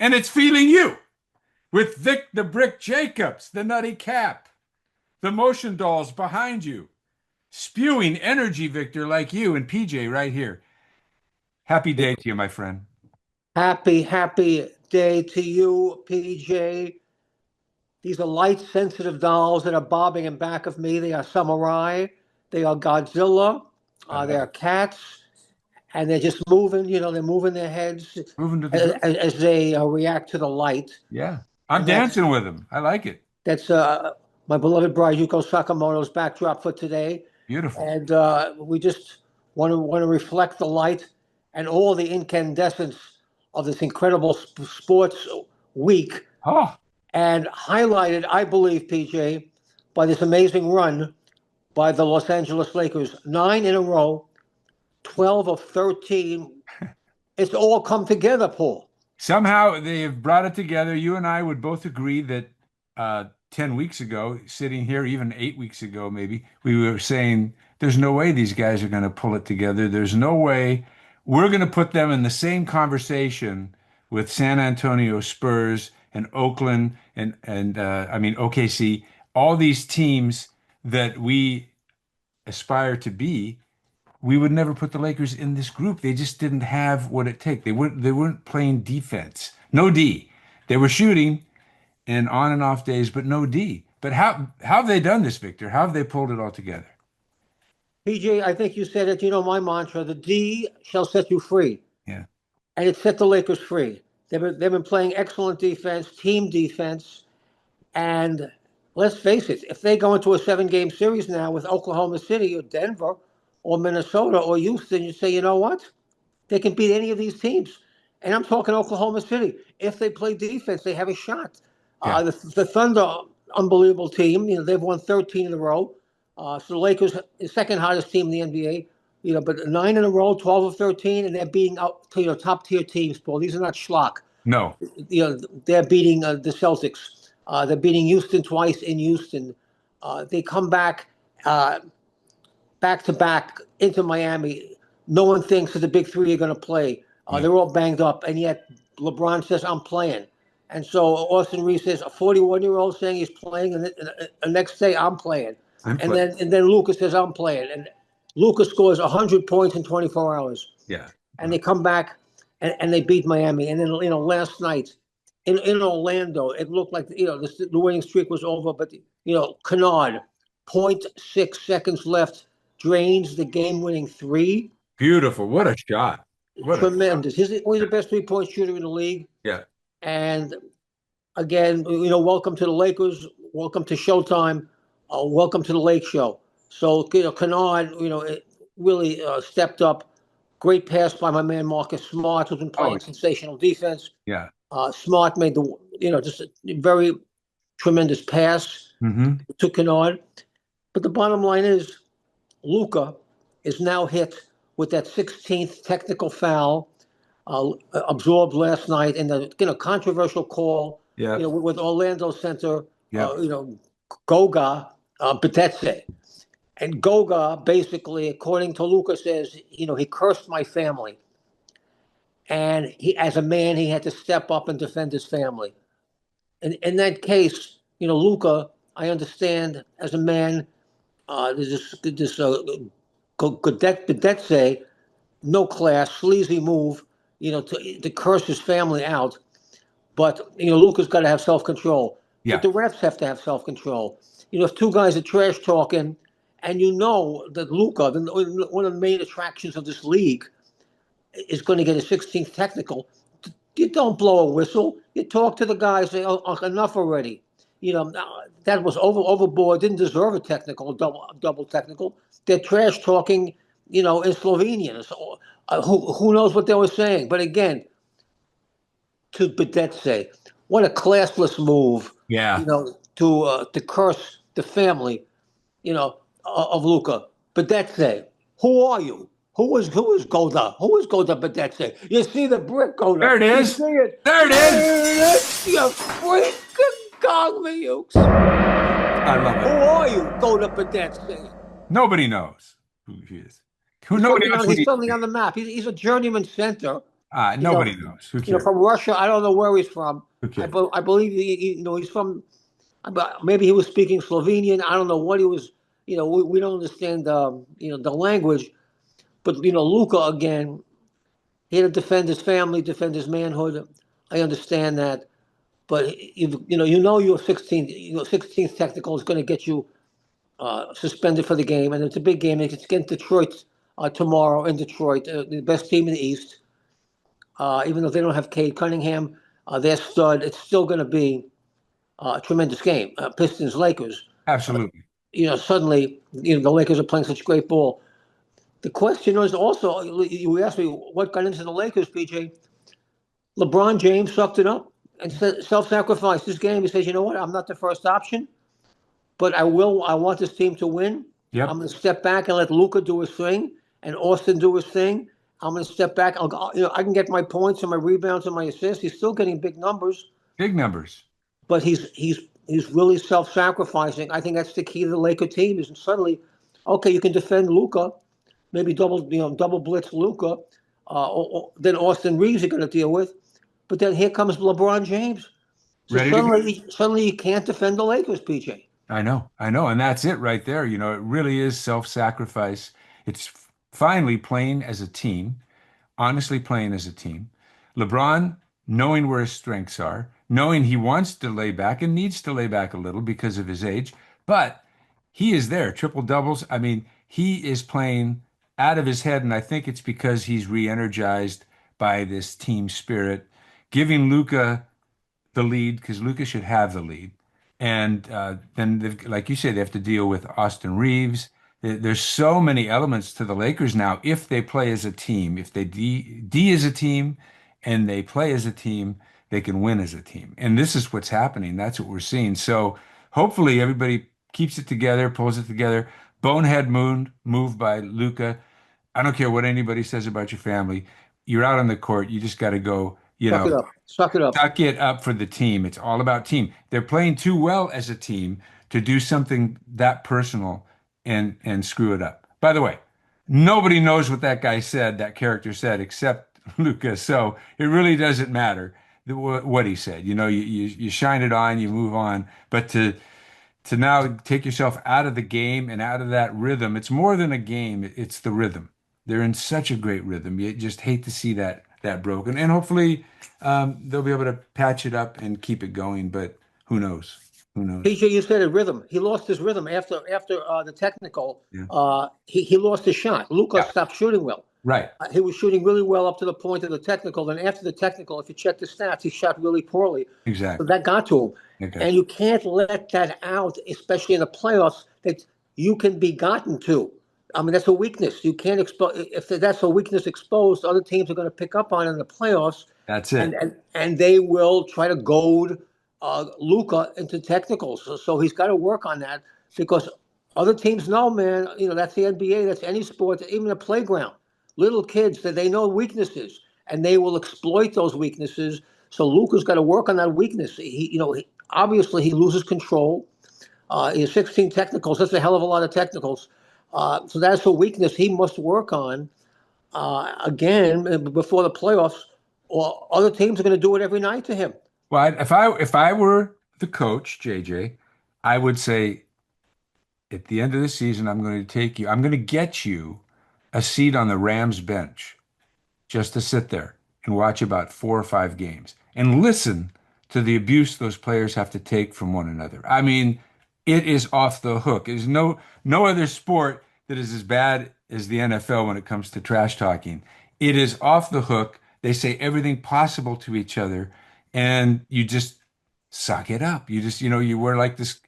And it's Feeling You with Vic the Brick Jacobs, the Nutty Cap, the Motion Dolls behind you, spewing energy, Victor, like you and PJ right here. Happy day to you, my friend. Happy day to you, PJ. These are light sensitive dolls that are bobbing in back of me. They are samurai. They are Godzilla. They are cats. And they're just moving, they're moving their heads Moving to the as, group. as they react to the light. Yeah. I'm And that's dancing with them. I like it. that's my beloved bride Yuko Sakamoto's backdrop for today. Beautiful. And we just want to reflect the light and all the incandescence of this incredible sports week, Oh, and highlighted, I believe, PJ, by this amazing run by the Los Angeles Lakers. 9 in a row, 12 of 13. It's all come together, Paul. somehow they have brought it together. You and I would both agree that 10 weeks ago, sitting here, even 8 weeks ago, maybe, we were saying there's no way these guys are going to pull it together. There's no way we're going to put them in the same conversation with San Antonio Spurs and Oakland and I mean OKC, all these teams that we aspire to be. We would never put the Lakers in this group. They just didn't have what it takes. They weren't playing defense. No D. They were shooting and on and off days, but no D. But how have they done this, Victor? How have they pulled it all together? PJ, I think you said it. My mantra: the D shall set you free, Yeah. and it set the Lakers free. They've been playing excellent defense, team defense, and let's face it, if they go into a 7-game series now with Oklahoma City or Denver or Minnesota or Houston, you say, you know what? They can beat any of these teams. And I'm talking Oklahoma City. If they play defense, they have a shot. Yeah. The Thunder, unbelievable team. They've won 13 in a row. So the Lakers, the second hottest team in the NBA. But 9 in a row, 12 of 13, and they're beating out top tier teams. Paul, these are not schlock. No. They're beating the Celtics. They're beating Houston twice in Houston. They come back to back into Miami. No one thinks that the big three are going to play. They're all banged up, and yet LeBron says, I'm playing. And so Austin Reeves says, a 41-year-old saying he's playing, and the next day, I'm playing. And then Luka says, I'm playing. And Luka scores 100 points in 24 hours. Yeah. And they come back, and they beat Miami. And then, last night in Orlando, it looked like, the winning streak was over. But, Kennard, 0.6 seconds left, drains the game-winning three. Beautiful. What a shot. Tremendous. He's the best three-point shooter in the league. Yeah. And again, welcome to the Lakers. Welcome to Showtime. Welcome to the Lake Show. So, Kennard, it really stepped up. Great pass by my man Marcus Smart, who's been playing sensational defense. Yeah. Smart made just a very tremendous pass to Kennard. But the bottom line is, Luka is now hit with that 16th technical foul absorbed last night in the controversial call with Orlando center, Goga Bitadze. And Goga basically, according to Luka, says, he cursed my family. And as a man, he had to step up and defend his family. And in that case, Luka, I understand as a man, there's this Bitadze, no class, sleazy move, to curse his family out. But, Luka's got to have self-control. Yeah. But the refs have to have self-control. If two guys are trash talking, and that Luka, one of the main attractions of this league, is going to get a 16th technical, you don't blow a whistle. You talk to the guy, say, oh, enough already. That was overboard, didn't deserve a technical, double technical. They're trash talking, in Slovenian. So, who knows what they were saying? But again, to Bitadze, what a classless move. Yeah. To curse the family, of Luka. Bitadze, who are you? Who is Goda? Who is Goda Bitadze? You see the brick, Goda. There it is. You see it. There it is. You freaking gong me, Ukes. I love Who it. are you, Goda Bitadze? Nobody knows who he is. Nobody knows who He's something on the map. He's a journeyman center. You know, Nobody knows. Who cares? from Russia. I don't know where he's from. Who cares? I believe he's from. Maybe he was speaking Slovenian. I don't know what he was. We don't understand the language. But Luca again, he had to defend his family, defend his manhood. I understand that, but your 16th technical is going to get you suspended for the game, and it's a big game. It's against Detroit tomorrow in Detroit, the best team in the East. Even though they don't have Cade Cunningham, their stud, it's still going to be a tremendous game. Pistons Lakers. Absolutely. Suddenly, the Lakers are playing such great ball. The question is also, you asked me what got into the Lakers, PJ. LeBron James sucked it up and self-sacrificed this game. He says, you know what? I'm not the first option, but I will. I want this team to win. I'm Yep. going to step back and let Luka do his thing and Austin do his thing. I'm going to step back. I can get my points and my rebounds and my assists. He's still getting big numbers, Big numbers. but he's really self-sacrificing. I think that's the key to the Laker team. Is suddenly, okay, you can defend Luka, maybe double blitz Luka. Then Austin Reeves you're going to deal with, but then here comes LeBron James. So Ready to go. suddenly you can't defend the Lakers, PJ. I know. I know. And that's it right there. It really is self-sacrifice. It's finally playing as a team, honestly playing as a team. LeBron, knowing where his strengths are, knowing he wants to lay back and needs to lay back a little because of his age, but he is there. Triple doubles. I mean, he is playing out of his head, and I think it's because he's re-energized by this team spirit, giving Luca the lead because Luca should have the lead. And then, like you say, they have to deal with Austin Reeves. There's so many elements to the Lakers now. If they play as a team, if they D as a team, and they play as a team, they can win as a team. And this is what's happening. That's what we're seeing. So hopefully everybody keeps it together, pulls it together. Bonehead move by Luca. I don't care what anybody says about your family. You're out on the court. You just got to go, Suck it up. Suck it up. suck it up for the team. It's all about team. They're playing too well as a team to do something that personal and screw it up. By the way, nobody knows what that guy said, that character said, except Lucas. So it really doesn't matter what he said. You shine it on, you move on. But to now take yourself out of the game and out of that rhythm, it's more than a game, it's the rhythm. They're in such a great rhythm. You just hate to see that broken. And hopefully they'll be able to patch it up and keep it going, but who knows? Who knows? PJ, you said a rhythm. He lost his rhythm after the technical. Yeah. He lost his shot. Luka Yeah. stopped shooting well. Right. He was shooting really well up to the point of the technical. Then after the technical, if you check the stats, he shot really poorly. So Exactly. that got to him. Okay. And you can't let that out, especially in the playoffs, that you can be gotten to. I mean, that's a weakness. You can't expose if that's a weakness exposed. Other teams are going to pick up on it in the playoffs, That's and it. and they will try to goad Luka into technicals. So he's got to work on that because other teams know, man. That's the NBA. That's any sport, even a playground. Little kids that they know weaknesses, and they will exploit those weaknesses. So Luka's got to work on that weakness. Obviously he loses control. He has 16 technicals. That's a hell of a lot of technicals. So that's a weakness he must work on again before the playoffs, or other teams are going to do it every night to him. Well, if I were the coach, JJ, I would say at the end of the season, I'm going to get you a seat on the Rams bench just to sit there and watch about 4 or 5 games and listen to the abuse those players have to take from one another. I mean, it is off the hook. There's no other sport that is as bad as the NFL when it comes to trash talking. It is off the hook. They say everything possible to each other, and you just suck it up. You wear like this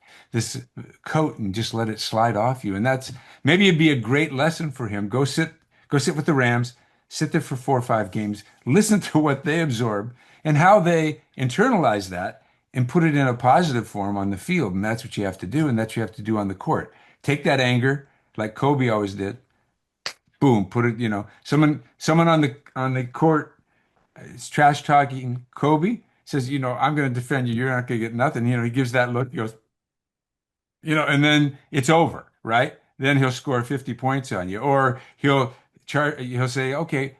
coat and just let it slide off you. And that's maybe it'd be a great lesson for him. Go sit with the Rams, sit there for 4 or 5 games, listen to what they absorb and how they internalize that and put it in a positive form on the field. And that's what you have to do. And that's what you have to do on the court. Take that anger, like Kobe always did. Boom, put it, someone on the court is trash talking Kobe, says, I'm going to defend you. You're not going to get nothing. He gives that look. He goes, and then it's over, right? Then he'll score 50 points on you, or he'll say, okay,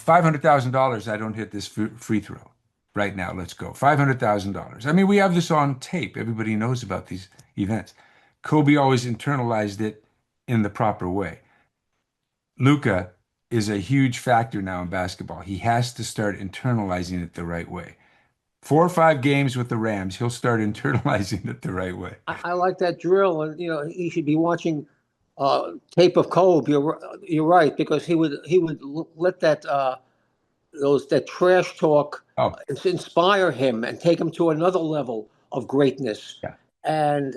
$500,000, I don't hit this free throw right now. Let's go. $500,000. I mean, we have this on tape. Everybody knows about these events. Kobe always internalized it in the proper way. Luka is a huge factor now in basketball. He has to start internalizing it the right way. 4 or 5 games with the Rams, he'll start internalizing it the right way. I like that drill, and he should be watching tape of Kobe. You're right, because he would let that trash talk Oh, inspire him and take him to another level of greatness. yeah. And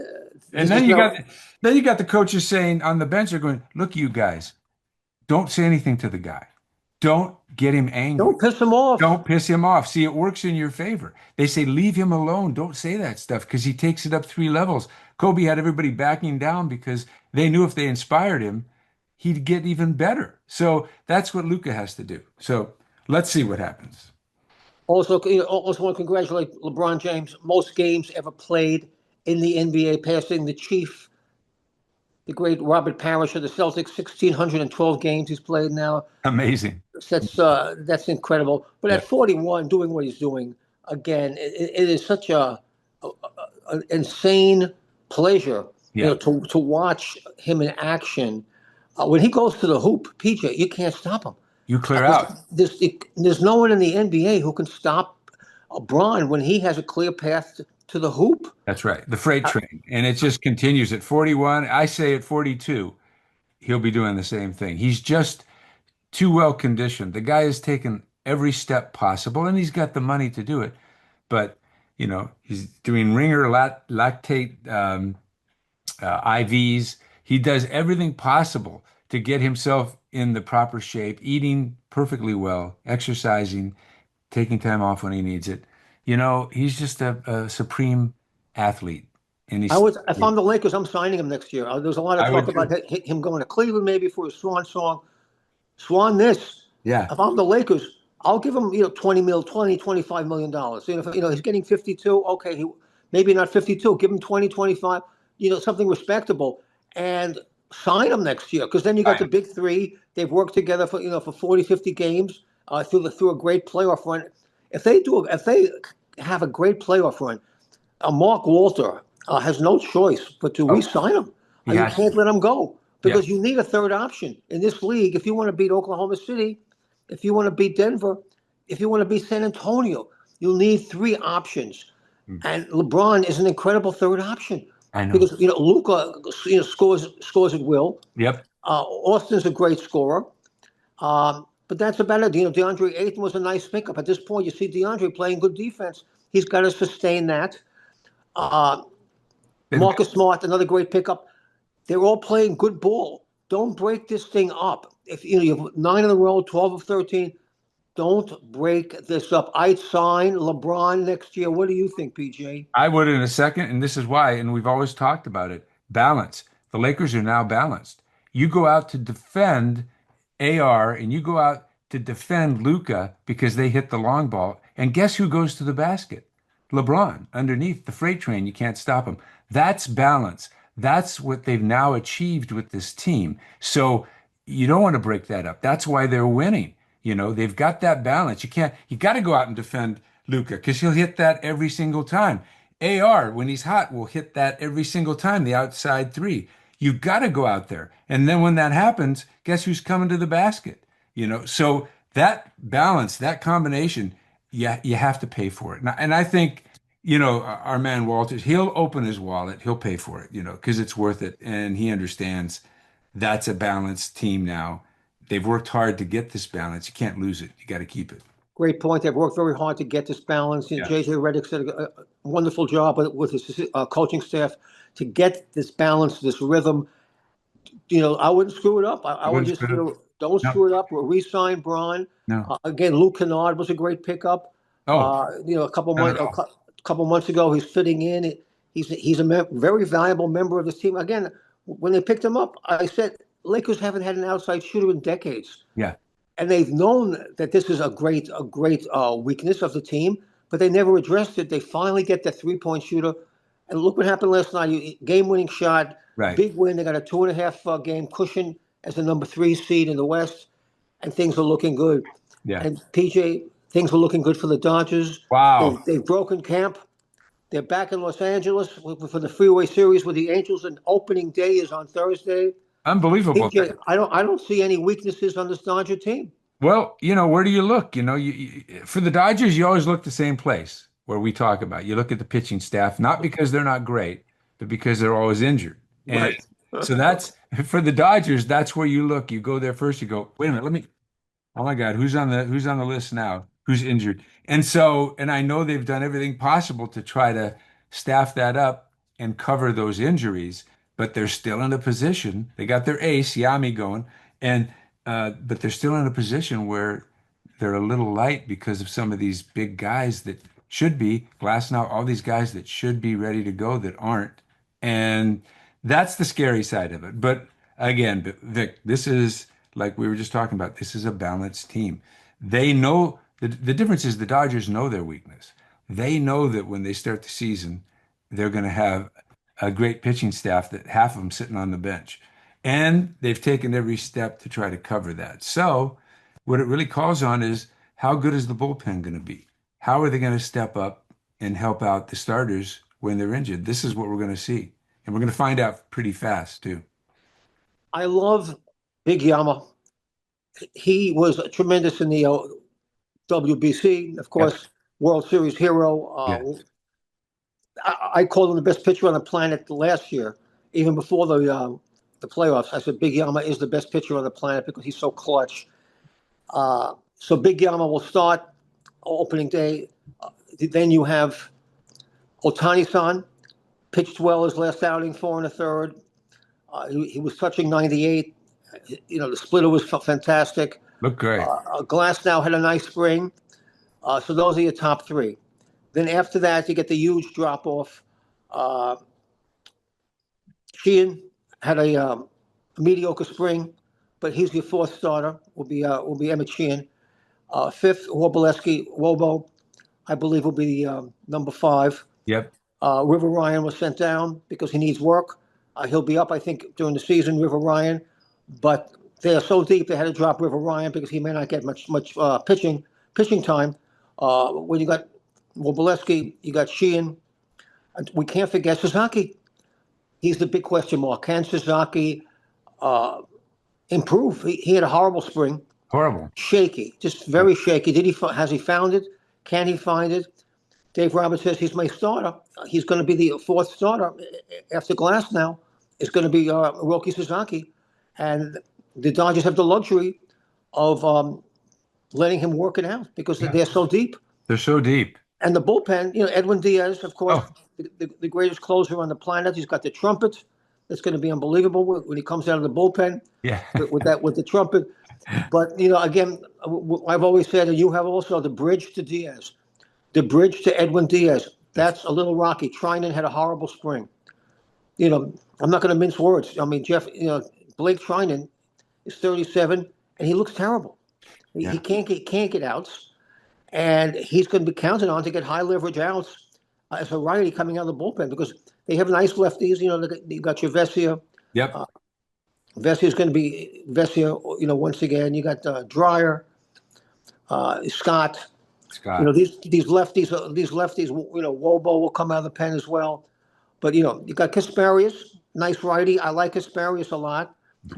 And this is no, then you got the coaches saying on the bench, they're going, look, you guys, don't say anything to the guy. Don't get him angry. don't piss him off. Don't piss him off. See, it works in your favor. They say, leave him alone. Don't say that stuff because he takes it up 3 levels. Kobe had everybody backing down because they knew if they inspired him, he'd get even better. So that's what Luka has to do. So let's see what happens. Also want to congratulate LeBron James. Most games ever played in the NBA, passing the great Robert Parrish of the Celtics. 1,612 games he's played now. Amazing. That's incredible. But Yeah. at 41, doing what he's doing again, it is such an insane pleasure, Yeah. to watch him in action. When he goes to the hoop, PJ, you can't stop him. You clear out. There's no one in the NBA who can stop Bron when he has a clear path to the hoop. That's right. The freight train. And it just continues at 41. I say at 42, he'll be doing the same thing. He's just too well conditioned. The guy has taken every step possible and he's got the money to do it. But, he's doing ringer lactate IVs. He does everything possible to get himself in the proper shape, eating perfectly well, exercising, taking time off when he needs it. He's just a supreme athlete. And he's, If I'm the Lakers, I'm signing him next year. There's a lot of I would talk about him going to Cleveland maybe for his swan song. Swan this. yeah, If I'm the Lakers, I'll give him, 25 million dollars. He's getting 52. Okay, maybe not 52. Give him 20, 25. Something respectable, and sign him next year. Because then you got the big three. They've worked together for 40, 50 games through a great playoff run. If they have a great playoff run, Mark Walter has no choice but to re-sign him. You can't let him go because you need a third option in this league. If you want to beat Oklahoma City, if you want to beat Denver, if you want to beat San Antonio, you'll need 3 options. And LeBron is an incredible third option. I know. Because Luka scores at will. Yep. Austin's a great scorer. But that's about it. DeAndre Ayton was a nice pickup. At this point, you see DeAndre playing good defense. He's got to sustain that. Marcus Smart, another great pickup. They're all playing good ball. Don't break this thing up. If you have 9 in a row, 12 of 13, don't break this up. I'd sign LeBron next year. What do you think, PJ? I would in a second, and this is why, and we've always talked about it. Balance. The Lakers are now balanced. You go out to defend AR and you go out to defend Luka because they hit the long ball. And guess who goes to the basket? LeBron underneath the freight train. You can't stop him. That's balance. That's what they've now achieved with this team. So you don't want to break that up. That's why they're winning. They've got that balance. You got to go out and defend Luka because he'll hit that every single time. AR, when he's hot, will hit that every single time, the outside 3. You got to go out there. And then when that happens, guess who's coming to the basket? So that balance, that combination, you have to pay for it. And I think, our man Walters, he'll open his wallet, he'll pay for it, because it's worth it. And he understands that's a balanced team now. They've worked hard to get this balance. You can't lose it. You got to keep it. Great point. They've worked very hard to get this balance. JJ Redick did a wonderful job with his coaching staff to get this balance, this rhythm. I wouldn't screw it up. I would just, don't screw it up. We'll re-sign Bron. No. Again, Luke Kennard was a great pickup. A couple months ago, he's fitting in. He's a very valuable member of this team. Again, when they picked him up, I said Lakers haven't had an outside shooter in decades. Yeah. And they've known that this is a great weakness of the team, but they never addressed it. They finally get the 3-point shooter. And look what happened last night. Game-winning shot, big win. They got a 2.5 game cushion as the number 3 seed in the West, and things are looking good. Yeah. And PJ, things are looking good for the Dodgers. Wow. They've broken camp. They're back in Los Angeles for the Freeway Series with the Angels, and opening day is on Thursday. Unbelievable. PJ, I don't see any weaknesses on this Dodger team. Well, where do you look? For the Dodgers, you always look the same place where we talk about. You look at the pitching staff, not because they're not great, but because they're always injured. And Right. so that's for the Dodgers, that's where you look. You go there first, you go, wait a minute, oh my God, who's on the list now? Who's injured? And I know they've done everything possible to try to staff that up and cover those injuries, but they're still in a position. They got their ace, Yami, going, and but they're still in a position where they're a little light because of some of these big guys that should be Glass now, all these guys that should be ready to go that aren't. And that's the scary side of it. But again, Vic, this is like we were just talking about, this is a balanced team. They know the difference is the Dodgers know their weakness. They know that when they start the season, they're going to have a great pitching staff that half of them sitting on the bench. And they've taken every step to try to cover that. So what it really calls on is how good is the bullpen going to be? How are they going to step up and help out the starters when they're injured? This is what we're going to see. And we're going to find out pretty fast, too. I love Big Yama. He was tremendous in the WBC, of Yep. course, World Series hero. Yeah. I called him the best pitcher on the planet last year, even before the playoffs. I said Big Yama is the best pitcher on the planet because he's so clutch. So Big Yama will start opening day. Then you have Otani-san, pitched well his last outing, 4 1/3. He was touching 98. The splitter was fantastic. Look great. Glass now had a nice spring. So those are your top three. Then after that, you get the huge drop off. Uh, Sheehan had a mediocre spring, but he's your fourth starter. Will be Emmett Sheehan. Fifth, Wobo, I believe will be number five. Yep. River Ryan was sent down because he needs work. He'll be up, I think, during the season, River Ryan. But they are so deep they had to drop River Ryan because he may not get much pitching time. When you got Wobolewski, you got Sheehan. We can't forget Sasaki. He's the big question mark. Can Sasaki improve? He had a horrible spring. Horrible. Shaky, just very shaky. Has he found it? Can he find it? Dave Roberts says he's my starter. He's going to be the fourth starter after Glass now. It's going to be Roki Sasaki. And the Dodgers have the luxury of letting him work it out because Yeah. they're so deep. They're so deep. And the bullpen, Edwin Diaz, of course, Oh, the greatest closer on the planet. He's got the trumpet. That's going to be unbelievable when he comes out of the bullpen yeah. with the trumpet. But again, I've always said, and you have also, the bridge to Diaz, the bridge to Edwin Diaz. That's a little rocky. Trinan had a horrible spring. I'm not going to mince words. I mean, Blake Trinan is 37, and he looks terrible. Yeah. He can't get outs, and he's going to be counted on to get high leverage outs as a righty coming out of the bullpen because they have nice lefties. You got your Vesia. Yep. Vesia is going to be Vesia. Once again, you got Dreyer, Scott. Scott. These lefties. Wobo will come out of the pen as well. But you got Kasparius, nice righty. I like Kasparius a lot.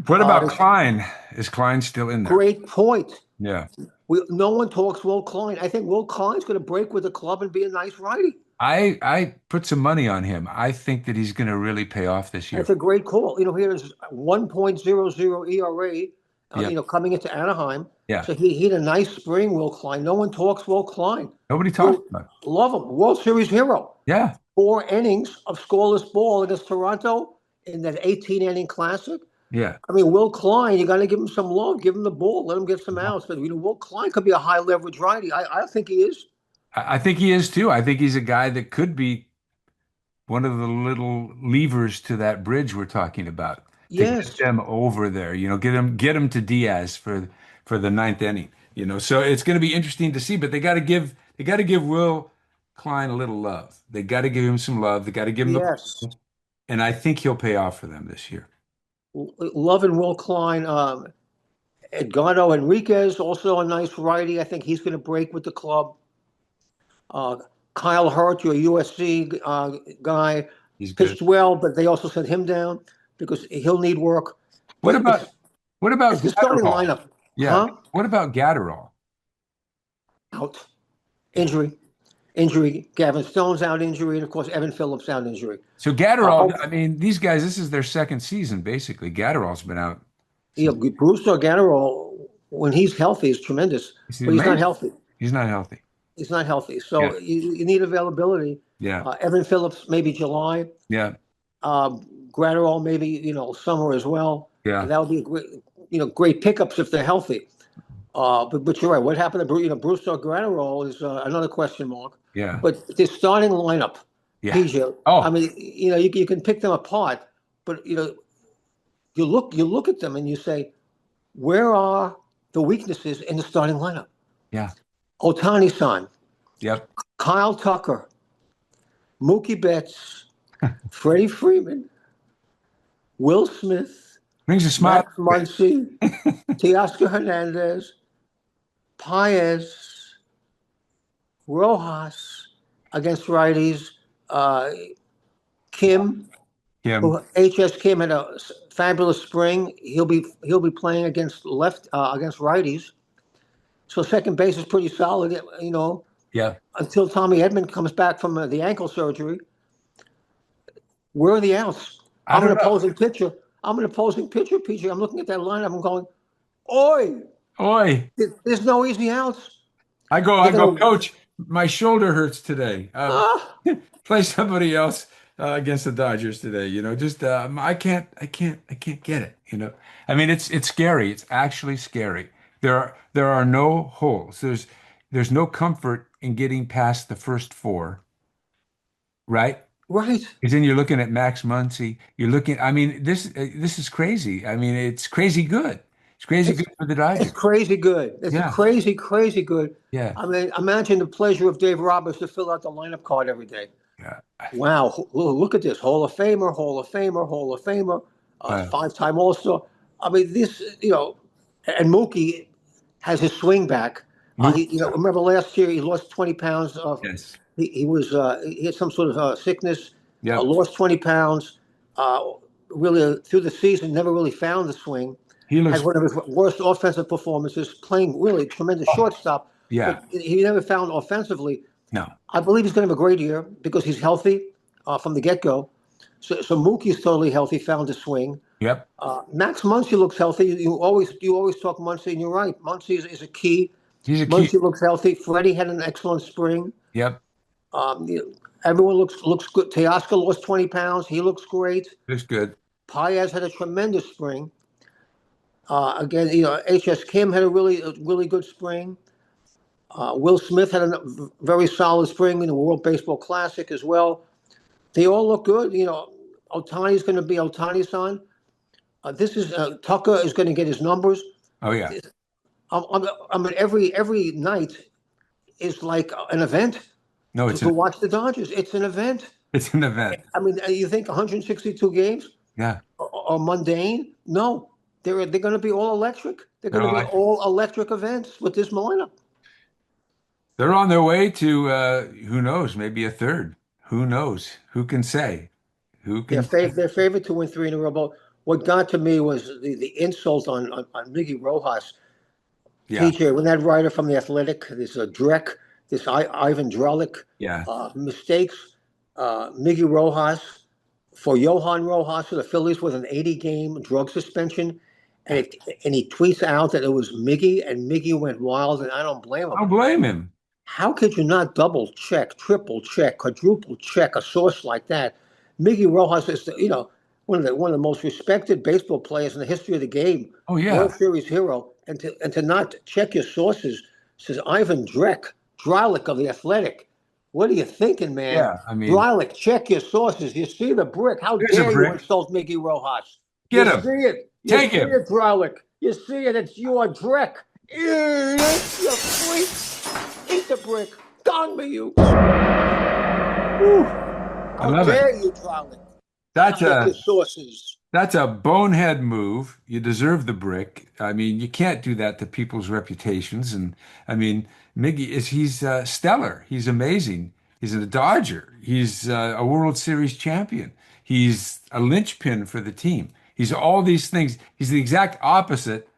What about Klein? Is Klein still in there? Great point. Yeah. No one talks Will Klein. I think Will Klein's going to break with the club and be a nice righty. I put some money on him. I think that he's going to really pay off this year. That's a great call. Here's 1.00 ERA. Yep. Coming into Anaheim. Yeah. So he had a nice spring, Will Klein. No one talks Will Klein. Nobody talks about it. Love him. World Series hero. Yeah. 4 innings of scoreless ball against Toronto in that 18-inning classic. Yeah. I mean, Will Klein, you got to give him some love. Give him the ball. Let him get some outs. But, Will Klein could be a high leverage righty. I think he is. I think he is too. I think he's a guy that could be one of the little levers to that bridge we're talking about to Yes. get them over there. Get him to Diaz for the ninth inning. So it's going to be interesting to see. But they got to give Will Klein a little love. They got to give him some love. They got to give him Yes. and I think he'll pay off for them this year. Love and Will Klein. Edgardo Enriquez, also a nice righty. I think he's going to break with the club. Uh, Kyle Hurt, your USC guy, He's good. pitched well, but they also sent him down because he'll need work. What But about what about it's the starting Gatterall? lineup, Yeah. huh? What about Gatterall? Out, Yeah. injury. Gavin Stone's out, injury, and of course Evan Phillips out, injury. So Uh, Gatterall, oh, I mean, these guys, this is their second season, basically. Gatterall's been out yeah, since Brewster Gatterall, when he's healthy, is tremendous, he's but he's not amazing. healthy. He's not healthy. He's not healthy, Yeah. so you need availability. Yeah. Evan Phillips, maybe July. Yeah. Gratterall, maybe summer as well. Yeah. That would be a great, great pickups if they're healthy. But you're right. What happened to Brewster Gratterall is another question mark. Yeah. But the starting lineup, Yeah. PJ. I Oh, mean, you can pick them apart, but you look at them and you say, where are the weaknesses in the starting lineup? yeah. Otani-san, Yep. Kyle Tucker, Mookie Betts, Freddie Freeman, Will Smith, Brings a smile. Max Muncy, Teoscar Hernandez, Paez, Rojas against righties, Kim, Him. who HS Kim had a fabulous spring. He'll be playing against against righties. So second base is pretty solid, Yeah. until Tommy Edman comes back from the ankle surgery. Where are the outs? I I'm an don't know. opposing pitcher. PJ. I'm looking at that lineup. I'm going, oi, Oi. there's no easy outs. I They're go, gonna coach, my shoulder hurts today. ah, Play somebody else against the Dodgers today. Just I can't get it. I mean, it's scary. It's actually scary. There are no holes. There's no comfort in getting past the first four, right? right. Because then you're looking at Max Muncy. You're looking. I mean, this is crazy. I mean, it's crazy good. It's crazy It's good for the it's Dodgers. crazy good. It's Yeah, crazy, crazy good. yeah, I mean, imagine the pleasure of Dave Roberts to fill out the lineup card every day. yeah. Wow, look at this. Hall of Famer, Hall of Famer, Hall of Famer, Uh, five-time All-Star. I mean, and Mookie has his swing back. Mookie, Remember last year he lost 20 pounds. yes. He had some sort of sickness, Yep. lost 20 pounds. Really, through the season, never really found the swing. He Had looks. one of his worst offensive performances, playing really tremendous Oh, shortstop, yeah. but he never found offensively. No. I believe he's going to have a great year because he's healthy from the get-go. So Mookie's totally healthy, found a swing. Yep. Max Muncy looks healthy. You always talk Muncy, and you're right. Muncy is a key. He's a key. Muncy looks healthy. Freddie had an excellent spring. Yep. Um, you know, Everyone looks good. Teoscar lost 20 pounds. He looks great. Looks good. Paez had a tremendous spring. Again, HS Kim had a really good spring. Will Smith had a very solid spring in the World Baseball Classic as well. They all look good. Otani's going to be Otani-san. This is Tucker is going to get his numbers. Oh yeah. I mean, every night is like an event No, to watch the Dodgers. It's an event. it's an event. I mean, you think 162 games Yeah. are mundane? No, they're going to be all electric. They're They're going to all be all electric events with this lineup. They're on their way to who knows, maybe a third. Who knows? Who can say? Who They're can say? they're favored to win three in a row. But what got to me was the insult on Miggy Rojas. Yeah. PJ, when that writer from The Athletic, this Drek, this Ivan Drellick, Yeah. mistakes Miggy Rojas for Johan Rojas for the Phillies with an 80-game drug suspension. And he tweets out that it was Miggy, and Miggy went wild, and I don't blame I don't him. blame him. How could you not double check, triple check, quadruple check a source like that? Miggy Rojas is, one of the most respected baseball players in the history of the game. Oh yeah. World Series hero, and to not check your sources, says Ivan Drellick of The Athletic. What are you thinking, man? Yeah. I mean, Drellick, check your sources. You see the brick. How there's a dare you brick. insult Miggy Rojas? Get You him. see it. You Take see him. it, Drellick. You see it. It's your Drek. You freak. Eat the brick. Dong me, you. I How love it. dare you, Drellick? That's Check your sources. That's a bonehead move. You deserve the brick. I mean, you can't do that to people's reputations. And I mean, he's stellar. He's amazing. He's a Dodger. He's a World Series champion. He's a linchpin for the team. He's all these things. He's the exact opposite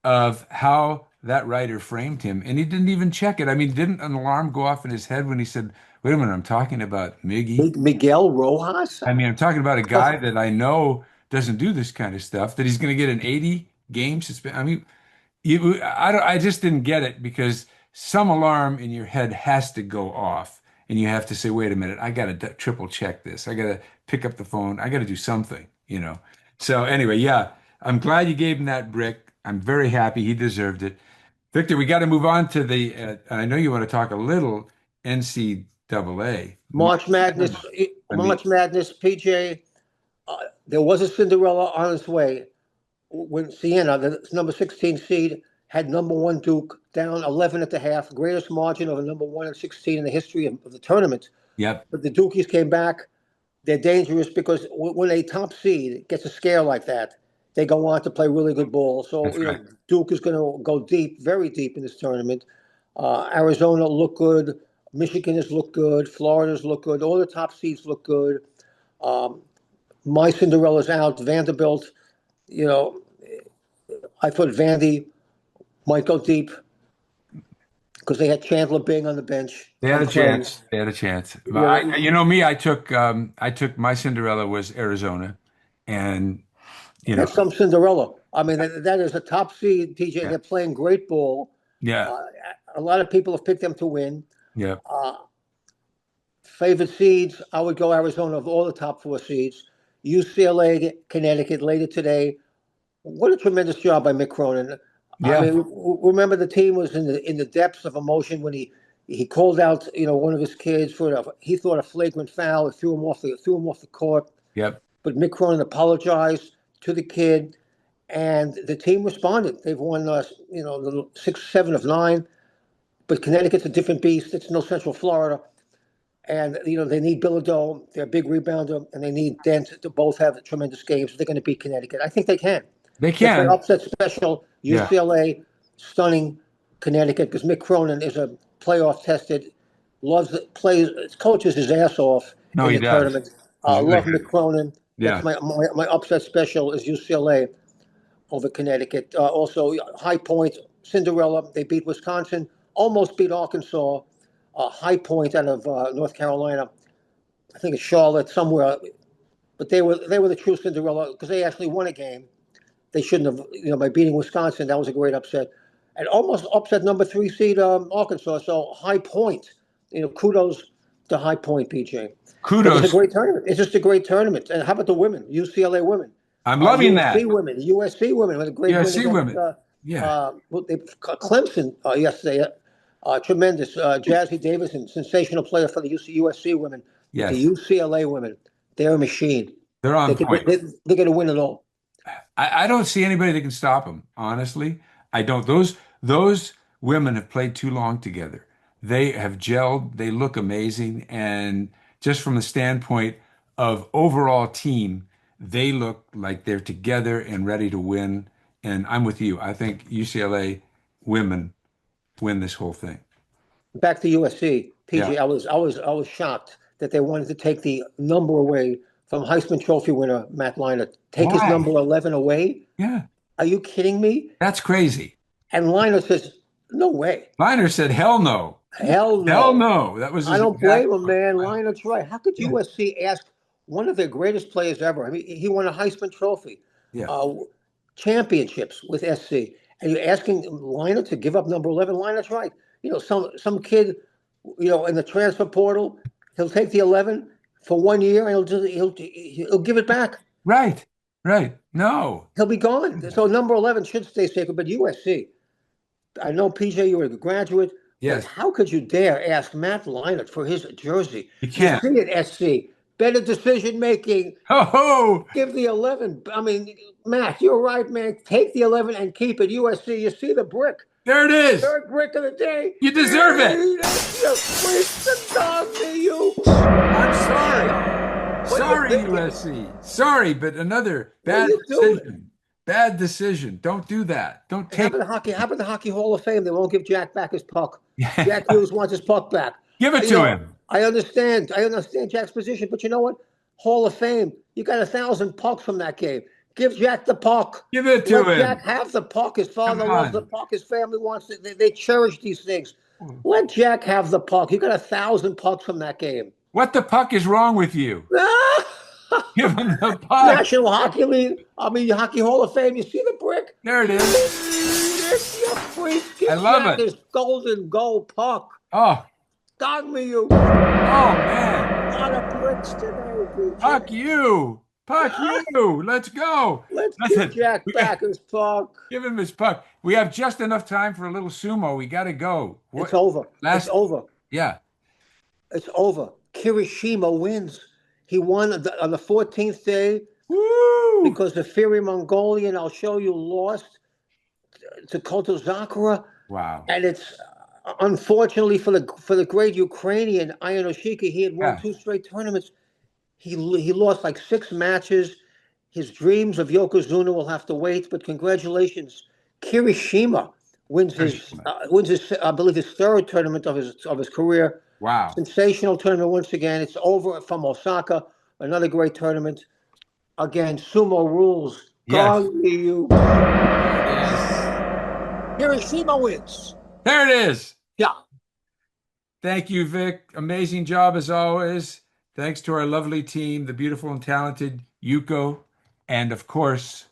of how that writer framed him. And he didn't even check it. I mean, didn't an alarm go off in his head when he said, wait a minute, I'm talking about Miggy? Miguel Rojas? I mean, I'm talking about a guy that I know doesn't do this kind of stuff, that he's going to get an 80 game suspension. I mean, I just didn't get it because some alarm in your head has to go off and you have to say, wait a minute, I got to triple check this. I got to pick up the phone. I got to do something, you know? So anyway, yeah, I'm glad you gave him that brick. I'm very happy. He deserved it. Victor, we got to move on to I know you want to talk a little NCAA. March Madness, I mean, PJ. There was a Cinderella on its way when Siena, the number 16 seed, had number one Duke down 11 at the half, greatest margin of a number 1 and 16 in the history of the tournament. yep, But the Dukies came back. They're dangerous because when a top seed gets a scare like that, they go on to play really good ball. So that's right. Duke is going to go deep, very deep in this tournament. Arizona look good. Michigan has looked good. Florida's look good. All the top seeds look good. Um, my Cinderella's out. Vanderbilt, you know, I thought Vandy might go deep because they had Chandler Bing on the bench They had from a Clay. chance. They had a chance. But You know, you know me, I took my Cinderella was Arizona, and you know, that's some Cinderella. I mean, that is a top seed, PJ, and yeah, they're playing great ball. yeah, Uh, a lot of people have picked them to win. yeah, Uh, Favorite seeds, I would go Arizona of all the top four seeds. UCLA, Connecticut later today. What a tremendous job by Mick Cronin. I yeah, mean, remember the team was in the depths of emotion when he called out one of his kids for he thought a flagrant foul. It threw him off the court. yep. But Mick Cronin apologized to the kid, and the team responded. They've won the 6, 7 of 9. But Connecticut's a different beast. It's no Central Florida. And they need Bilodeau, they're a big rebounder, and they need Dent to both have tremendous games. They're going to beat Connecticut. I think they can. They They play can. upset special. Yeah, UCLA stunning Connecticut because Mick Cronin is a playoff tested, coaches his ass off no, in he the does. tournament. He's really Love good. Mick Cronin. That's Yeah, my upset special is UCLA over Connecticut. Also, High Point, Cinderella. They beat Wisconsin, almost beat Arkansas. High Point out of North Carolina. I think it's Charlotte somewhere, but they were the true Cinderella because they actually won a game. They shouldn't have, by beating Wisconsin. That was a great upset, and almost upset number 3 seed Arkansas. So High Point, kudos to High Point, PJ. But it's a kudos. great tournament. It's just a great tournament. And how about the women? UCLA women, I'm loving USC that. women, USC women with a great win USC against women. Yeah. Clemson yesterday. Tremendous. Jazzy Davison, sensational player for the USC women. But the Yes. UCLA women, they're a machine. They're on point. They're going to win it all. I don't see anybody that can stop them, honestly. I don't. Those women have played too long together. They have gelled. They look amazing. And just from the standpoint of overall team, they look like they're together and ready to win. And I'm with you. I think UCLA women win this whole thing. Back to USC, Yeah. PG. I was shocked that they wanted to take the number away from Heisman Trophy winner Matt Leinart. Take his Why? number 11 away? Yeah. Are you kidding me? That's crazy. And Leinart says, "No way, Liner said, hell no. hell Hell no." no. That was I his don't blame exact him, quote. man. Leinart's right. How could Yeah. USC ask one of their greatest players ever? I mean, he won a Heisman Trophy, Yeah. uh, championships with SC, and you're asking Leinart to give up number 11. Leinart's right. Some kid, in the transfer portal, he'll take the 11 for 1 year, and he'll give it back. Right. Right. No. He'll be gone. So number 11 should stay sacred. But USC, I know, PJ, you were a graduate, but Yes. how could you dare ask Matt Leinart for his jersey? You You can't. see it, SC. Better decision making. Ho ho. Give the 11. I mean, Matt, you're right, man. Take the 11 and keep it. USC, you see the brick. There it is. Third brick of the day. You deserve it. You freak the dog me, you. I'm sorry. Sorry, Vic, USC. Sorry, but another what are bad you doing? decision. Bad decision. Don't do that. Don't How take. about the hockey? How about the Hockey Hall of Fame? They won't give Jack back his puck. Jack Hughes wants his puck back. Give it You to know, him. I understand. I understand Jack's position, but you know what? Hall of Fame. You got 1,000 pucks from that game. Give Jack the puck. Give it to Let Jack him. have the puck. His Come father loves the on. puck. His family wants it. They cherish these things. Let Jack have the puck. You got 1,000 pucks from that game. What the puck is wrong with you? Give him the puck. National Hockey League. I mean, Hockey Hall of Fame. You see the brick? There it is. You freak. I Give love Jack it. his golden goal puck. Oh, Dog me, you. oh man. A lot of bricks today, PJ. Puck you. Puck you. Let's go. Let's Listen, give Jack back his puck. give him his puck. We have just enough time for a little sumo. We got to go. It's over. Last, It's over. yeah. It's over. Kirishima wins. He won on the 14th day Woo! because the Fury Mongolian, I'll show you, lost to Koto Zakura. Wow. And it's unfortunately for the great Ukrainian Ion Oshika, he had won Yeah. 2 straight tournaments. He lost like 6 matches. His dreams of Yokozuna will have to wait, but congratulations. Kirishima wins his I believe his 3rd tournament of his career. Wow. Sensational tournament once again. It's over from Osaka. Another great tournament. Again, sumo rules. Yes. God you. Yes. Hiroshima wins. There it is. Yeah. Thank you, Vic. Amazing job as always. Thanks to our lovely team, the beautiful and talented Yuko, and of course,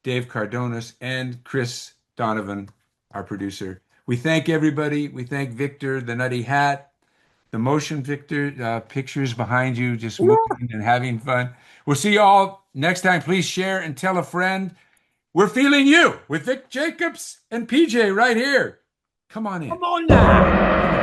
Dave Cardonis and Chris Donovan, our producer. We thank everybody. We thank Victor, the nutty hat, the motion pictures behind you, just moving and having fun. We'll see you all next time. Please share and tell a friend. We're feeling you with Vic Jacobs and PJ right here. Come on in. Come on now.